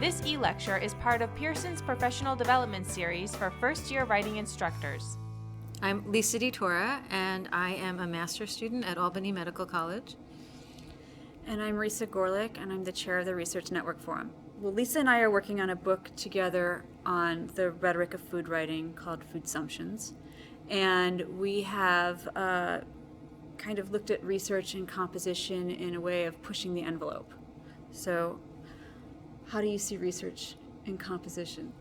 This e-lecture is part of Pearson's Professional Development Series for first-year writing instructors. I'm Risa DeTora, and I am a master's student at Albany Medical College. And I'm Risa Gorelick, and I'm the chair of the Research Network Forum. Well, Lisa and I are working on a book together on the rhetoric of food writing called Foodsumptions. And we have kind of looked at research and composition in a way of pushing the envelope. So how do you see research and composition?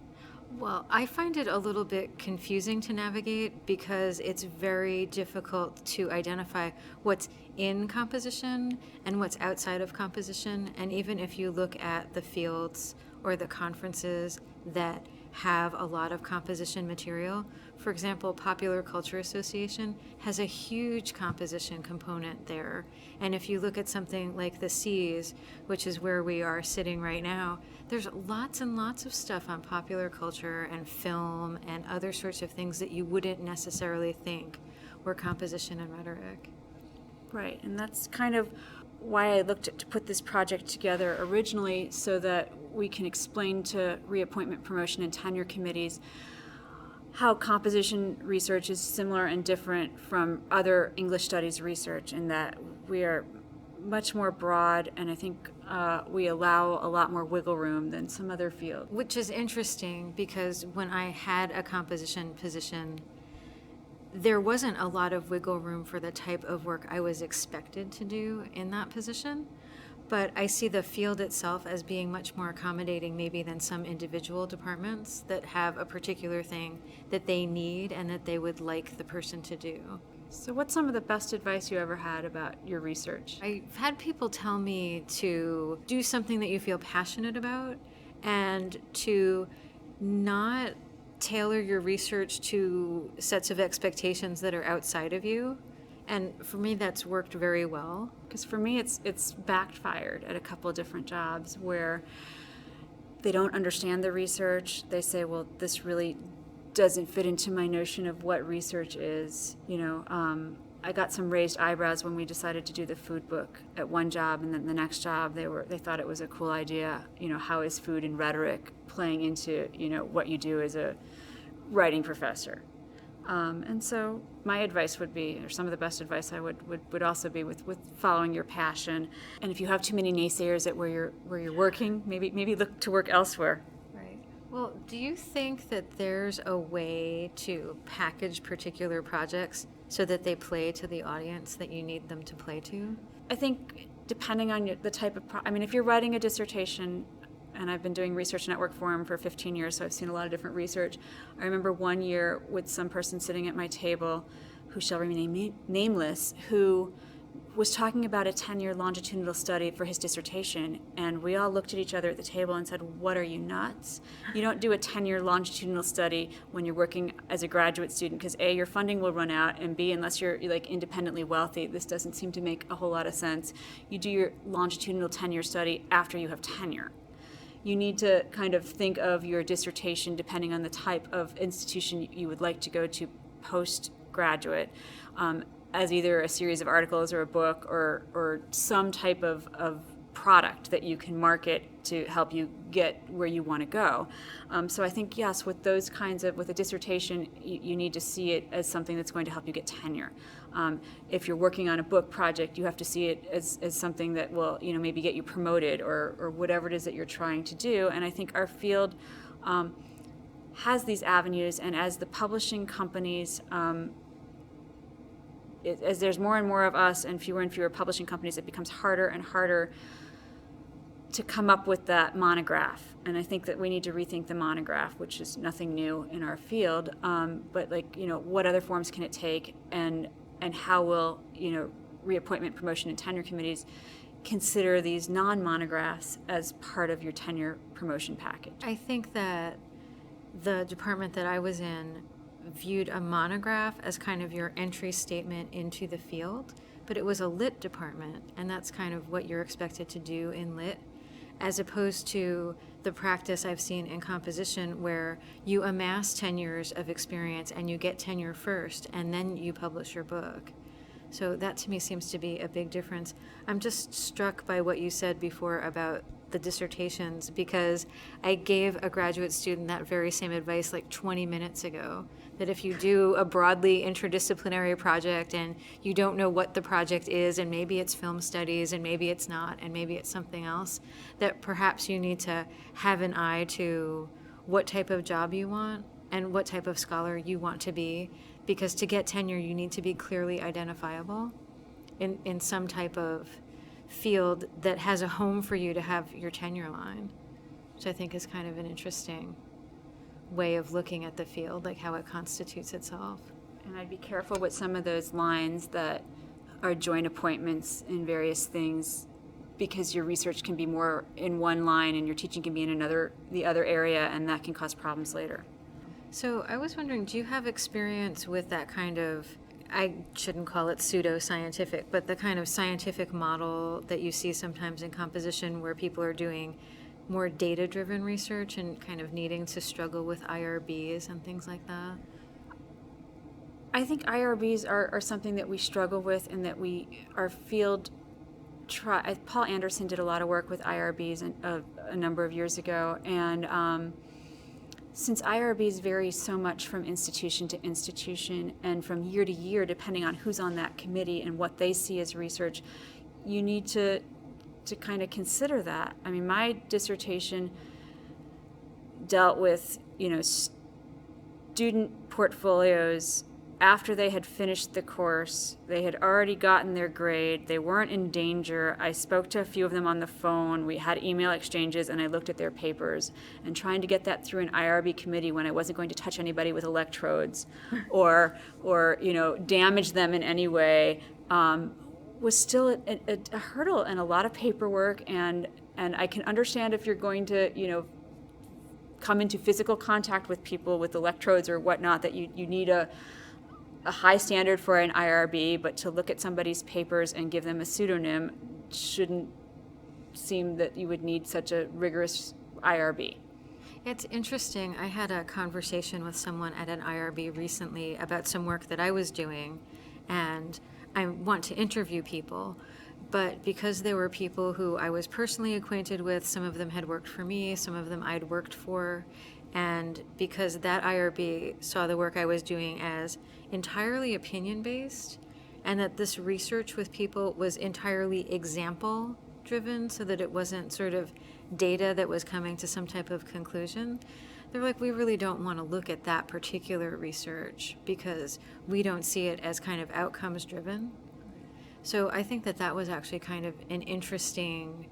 Well, I find it a little bit confusing to navigate because it's very difficult to identify what's in composition and what's outside of composition. And even if you look at the fields or the conferences that have a lot of composition material, for example, Popular Culture Association has a huge composition component there. And if you look at something like the C's, which is where we are sitting right now, there's lots and lots of stuff on popular culture and film and other sorts of things that you wouldn't necessarily think were composition and rhetoric. Right, and that's kind of why I looked to put this project together originally, so that we can explain to reappointment, promotion, and tenure committees how composition research is similar and different from other English studies research, in that we are much more broad, and I think we allow a lot more wiggle room than some other fields. Which is interesting because when I had a composition position, there wasn't a lot of wiggle room for the type of work I was expected to do in that position. But I see the field itself as being much more accommodating maybe than some individual departments that have a particular thing that they need and that they would like the person to do. So what's some of the best advice you ever had about your research? I've had people tell me to do something that you feel passionate about and to not tailor your research to sets of expectations that are outside of you. And for me, that's worked very well. Because for me, it's backfired at a couple of different jobs where they don't understand the research. They say, well, this really doesn't fit into my notion of what research is. I got some raised eyebrows when we decided to do the food book at one job, and then the next job they thought it was a cool idea. How is food and rhetoric playing into what you do as a writing professor? And so my advice would be, or some of the best advice I would also be with following your passion. And if you have too many naysayers at where you're working, maybe look to work elsewhere. Right. Well, do you think that there's a way to package particular projects so that they play to the audience that you need them to play to? I think depending on the type of if you're writing a dissertation, and I've been doing Research Network Forum for 15 years, so I've seen a lot of different research. I remember one year with some person sitting at my table, who shall remain nameless, who was talking about a 10-year longitudinal study for his dissertation, and we all looked at each other at the table and said, what, are you nuts? You don't do a 10-year longitudinal study when you're working as a graduate student, because A, your funding will run out, and B, unless you're independently wealthy, this doesn't seem to make a whole lot of sense. You do your longitudinal 10-year study after you have tenure. You need to kind of think of your dissertation, depending on the type of institution you would like to go to postgraduate, as either a series of articles or a book or some type of product that you can market to help you get where you want to go. So I think, yes, with those kinds of, with a dissertation, you need to see it as something that's going to help you get tenure. If you're working on a book project, you have to see it as something that will, maybe get you promoted or whatever it is that you're trying to do. And I think our field has these avenues, and as the publishing companies, as there's more and more of us and fewer publishing companies, it becomes harder and harder to come up with that monograph. And I think that we need to rethink the monograph, which is nothing new in our field, but what other forms can it take, and how will reappointment, promotion, and tenure committees consider these non-monographs as part of your tenure promotion package? I think that the department that I was in viewed a monograph as kind of your entry statement into the field, but it was a lit department, and that's kind of what you're expected to do in lit, as opposed to the practice I've seen in composition where you amass 10 years of experience and you get tenure first and then you publish your book. So that to me seems to be a big difference. I'm just struck by what you said before about the dissertations, because I gave a graduate student that very same advice like 20 minutes ago, that if you do a broadly interdisciplinary project and you don't know what the project is, and maybe it's film studies and maybe it's not and maybe it's something else, that perhaps you need to have an eye to what type of job you want and what type of scholar you want to be, because to get tenure you need to be clearly identifiable in some type of field that has a home for you to have your tenure line, which I think is kind of an interesting way of looking at the field, like how it constitutes itself. And I'd be careful with some of those lines that are joint appointments in various things, because your research can be more in one line and your teaching can be in the other area, and that can cause problems later. So I was wondering, do you have experience with that kind of, I shouldn't call it pseudo-scientific, but the kind of scientific model that you see sometimes in composition where people are doing more data-driven research and kind of needing to struggle with IRBs and things like that? I think IRBs are something that we struggle with, and that our field Paul Anderson did a lot of work with IRBs a number of years ago, and since IRBs vary so much from institution to institution and from year to year, depending on who's on that committee and what they see as research, you need to kind of consider that. I mean, my dissertation dealt with, student portfolios after they had finished the course. They had already gotten their grade. They weren't in danger. I spoke to a few of them on the phone. We had email exchanges, and I looked at their papers. And trying to get that through an IRB committee when I wasn't going to touch anybody with electrodes or damage them in any way was still a hurdle and a lot of paperwork. And I can understand if you're going to, come into physical contact with people with electrodes or whatnot, that you need a high standard for an IRB, but to look at somebody's papers and give them a pseudonym shouldn't seem that you would need such a rigorous IRB. It's interesting. I had a conversation with someone at an IRB recently about some work that I was doing, and I want to interview people, but because there were people who I was personally acquainted with, some of them had worked for me, some of them I'd worked for, and because that IRB saw the work I was doing as entirely opinion-based, and that this research with people was entirely example-driven, so that it wasn't sort of data that was coming to some type of conclusion, they're like, we really don't want to look at that particular research because we don't see it as kind of outcomes-driven. So I think that was actually kind of an interesting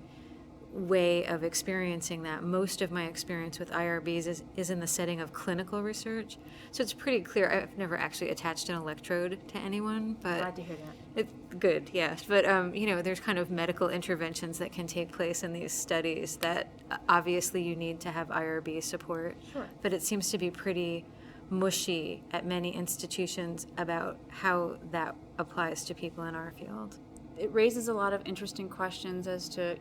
way of experiencing that. Most of my experience with IRBs is in the setting of clinical research. So it's pretty clear. I've never actually attached an electrode to anyone, but Glad to hear that. it's good, yes. But there's kind of medical interventions that can take place in these studies that obviously you need to have IRB support. Sure. But it seems to be pretty mushy at many institutions about how that applies to people in our field. It raises a lot of interesting questions as to,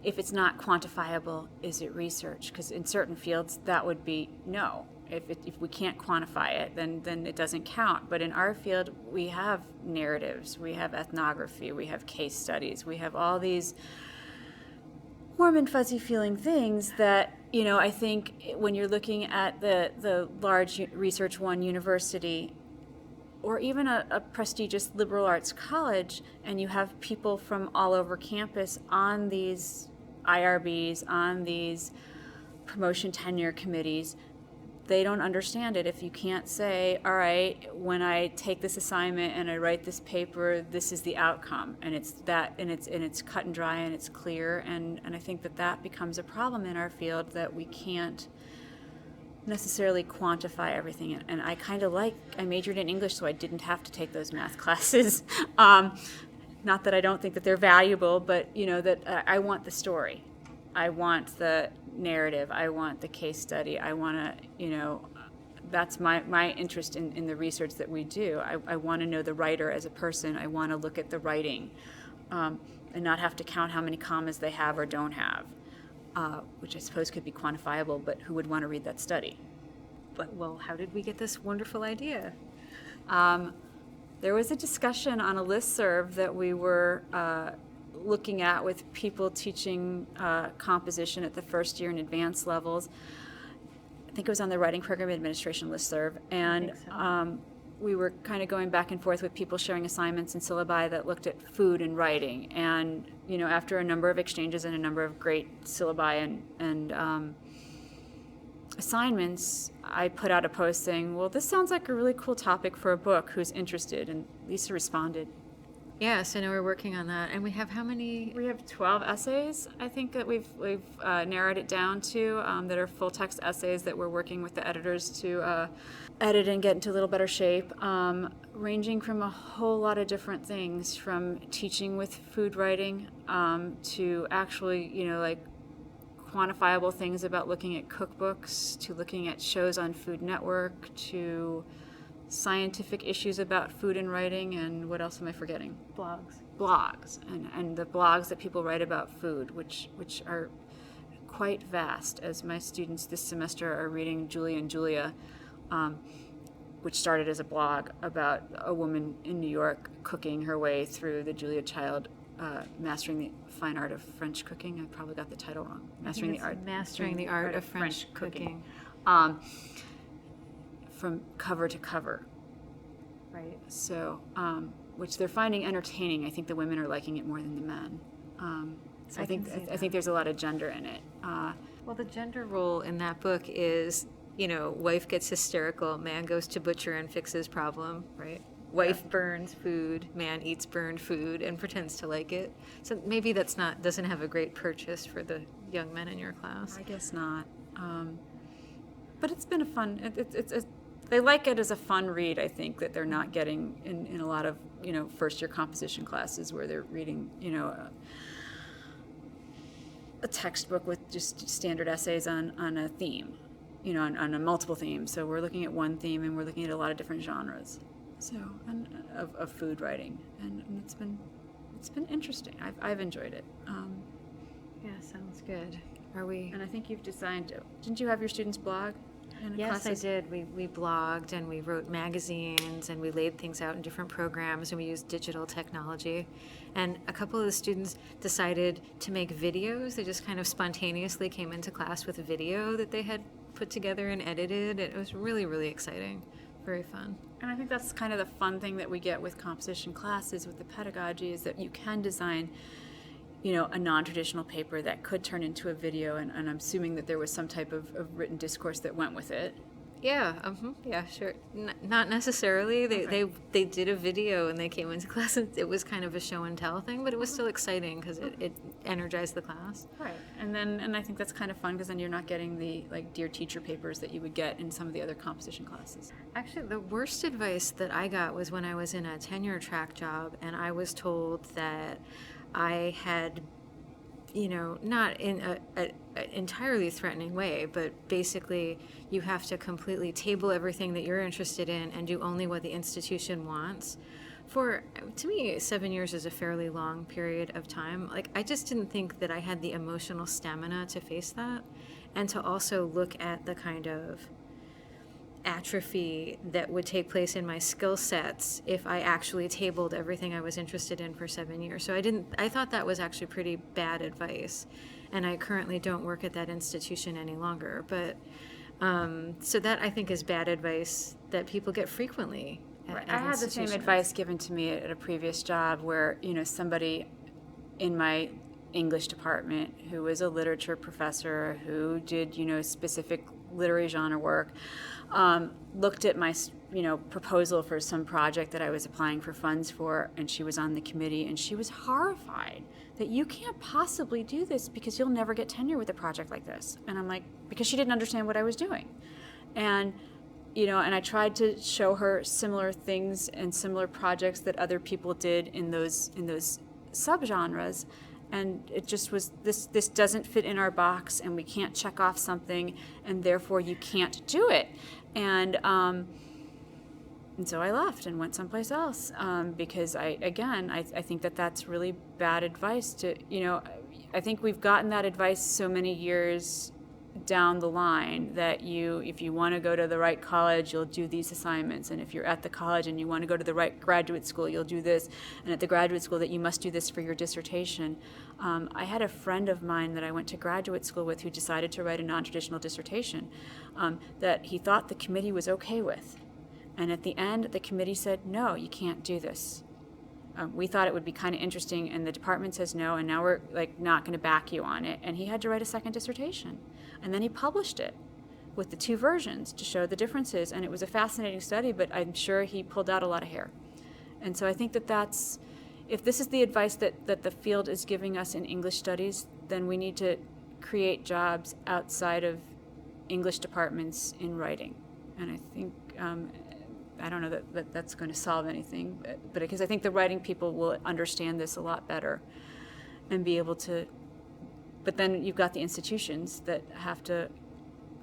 if it's not quantifiable, is it research? Because in certain fields, that would be no. If we can't quantify it, then it doesn't count. But in our field, we have narratives, we have ethnography, we have case studies, we have all these warm and fuzzy feeling things that, I think when you're looking at the large Research One university, or even a prestigious liberal arts college, and you have people from all over campus on these IRBs, on these promotion tenure committees, they don't understand it if you can't say, all right, when I take this assignment and I write this paper, this is the outcome, and it's cut and dry and it's clear, and I think that becomes a problem in our field, that we can't necessarily quantify everything. And I I majored in English, so I didn't have to take those math classes. Not that I don't think that they're valuable, but that I want the story. I want the narrative. I want the case study. I want to, that's my interest in the research that we do. I want to know the writer as a person. I want to look at the writing and not have to count how many commas they have or don't have. Which I suppose could be quantifiable, but who would want to read that study? But, well, how did we get this wonderful idea? There was a discussion on a listserv that we were looking at with people teaching composition at the first year and advanced levels. I think it was on the Writing Program Administration listserv, and we were kind of going back and forth with people sharing assignments and syllabi that looked at food and writing. And, you know, after a number of exchanges and a number of great syllabi and assignments, I put out a post saying, well, this sounds like a really cool topic for a book. Who's interested? And Lisa responded. Yes, I know we're working on that. And we have how many? We have 12 essays, I think, that we've narrowed it down to, that are full text essays that we're working with the editors to edit and get into a little better shape, ranging from a whole lot of different things, from teaching with food writing to actually, you know, like quantifiable things about looking at cookbooks, to looking at shows on Food Network, to scientific issues about food and writing, and what else am I forgetting? Blogs, and the blogs that people write about food, which are quite vast, as my students this semester are reading Julia and Julia, which started as a blog about a woman in New York cooking her way through the Julia Child Mastering the Fine Art of French Cooking. I probably got the title wrong. Mastering the Art of French Cooking. From cover to cover. Right. So, which they're finding entertaining. I think the women are liking it more than the men. So I think there's a lot of gender in it. Well, the gender role in that book is, you know, wife gets hysterical, man goes to butcher and fixes problem, right? Wife burns food, man eats burned food and pretends to like it. So maybe doesn't have a great purchase for the young men in your class. I guess not. But it's been a fun. They like it as a fun read. I think that they're not getting in a lot of, you know, first year composition classes where they're reading, you know, a textbook with just standard essays on a theme, you know, on a multiple theme. So we're looking at one theme and we're looking at a lot of different genres. So of food writing, and it's been interesting. I've enjoyed it. Yeah, sounds good. Are we? And I think you've designed. Didn't you have your students blog? Yes, classes? I did. We blogged and we wrote magazines and we laid things out in different programs and we used digital technology. And a couple of the students decided to make videos. They just kind of spontaneously came into class with a video that they had put together and edited. It was really, really exciting. Very fun. And I think that's kind of the fun thing that we get with composition classes, with the pedagogy, is that you can design, you know, a non-traditional paper that could turn into a video, and I'm assuming that there was some type of written discourse that went with it. Yeah, yeah, sure. Not necessarily. They did a video and they came into class, and it was kind of a show and tell thing, but it was still exciting because it energized the class. Right, and I think that's kind of fun because then you're not getting the like Dear Teacher papers that you would get in some of the other composition classes. Actually, the worst advice that I got was when I was in a tenure track job, and I was told that I had, you know, not in an entirely threatening way, but basically you have to completely table everything that you're interested in and do only what the institution wants. To me, 7 years is a fairly long period of time. Like, I just didn't think that I had the emotional stamina to face that, and to also look at the kind of atrophy that would take place in my skill sets if I actually tabled everything I was interested in for 7 years. So I thought that was actually pretty bad advice, and I currently don't work at that institution any longer. But so that, I think, is bad advice that people get frequently at I had the same advice given to me at a previous job where, you know, somebody in my English department who was a literature professor who did, you know, specific literary genre work, looked at my, you know, proposal for some project that I was applying for funds for, and she was on the committee, and she was horrified that you can't possibly do this because you'll never get tenure with a project like this. And I'm like, because she didn't understand what I was doing. And, you know, and I tried to show her similar things and similar projects that other people did in those subgenres. And it just was, this doesn't fit in our box, and we can't check off something, and therefore you can't do it. And so I left and went someplace else, because I think that that's really bad advice to, you know, I think we've gotten that advice so many years down the line that if you want to go to the right college, you'll do these assignments, and if you're at the college and you want to go to the right graduate school, you'll do this, and at the graduate school that you must do this for your dissertation. I had a friend of mine that I went to graduate school with who decided to write a non-traditional dissertation that he thought the committee was okay with, and at the end the committee said, no, you can't do this. We thought it would be kind of interesting, and the department says no, and now we're like not going to back you on it. And he had to write a second dissertation, and then he published it with the two versions to show the differences. And it was a fascinating study, but I'm sure he pulled out a lot of hair. And so I think that's, if this is the advice that the field is giving us in English studies, then we need to create jobs outside of English departments in writing. And I think I don't know that that's going to solve anything, but because I think the writing people will understand this a lot better and be able to, but then you've got the institutions that have to,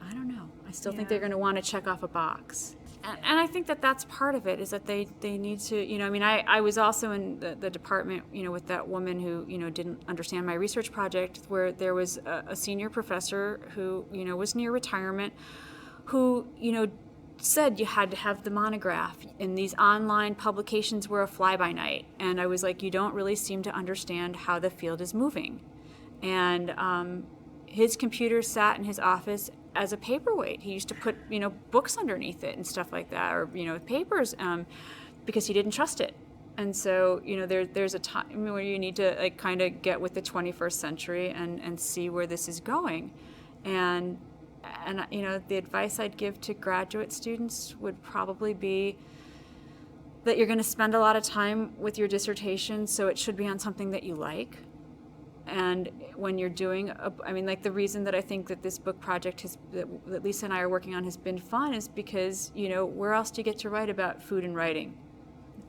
I don't know, I still think they're going to want to check off a box. And I think that's part of it, is that they need to, I mean, I was also in the department, with that woman who, didn't understand my research project, where there was a senior professor who, was near retirement, who, said you had to have the monograph, and these online publications were a fly-by-night. And I was like, you don't really seem to understand how the field is moving. And his computer sat in his office as a paperweight. He used to put, books underneath it and stuff like that, or, papers, because he didn't trust it. And so, there's a time where you need to kind of get with the 21st century and see where this is going. And the advice I'd give to graduate students would probably be that you're going to spend a lot of time with your dissertation, so it should be on something that you like. And when you're doing, the reason that I think that this book project that Lisa and I are working on has been fun is because, where else do you get to write about food and writing?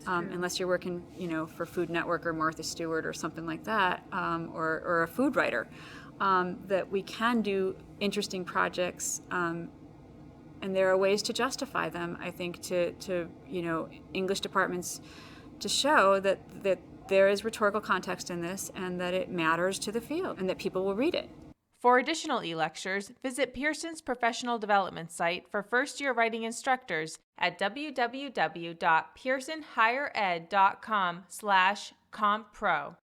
Unless you're working, for Food Network or Martha Stewart or something like that, or a food writer. That we can do interesting projects, and there are ways to justify them, I think, to English departments, to show that there is rhetorical context in this, and that it matters to the field, and that people will read it. For additional e-lectures, visit Pearson's professional development site for first-year writing instructors at www.pearsonhighered.com/compro.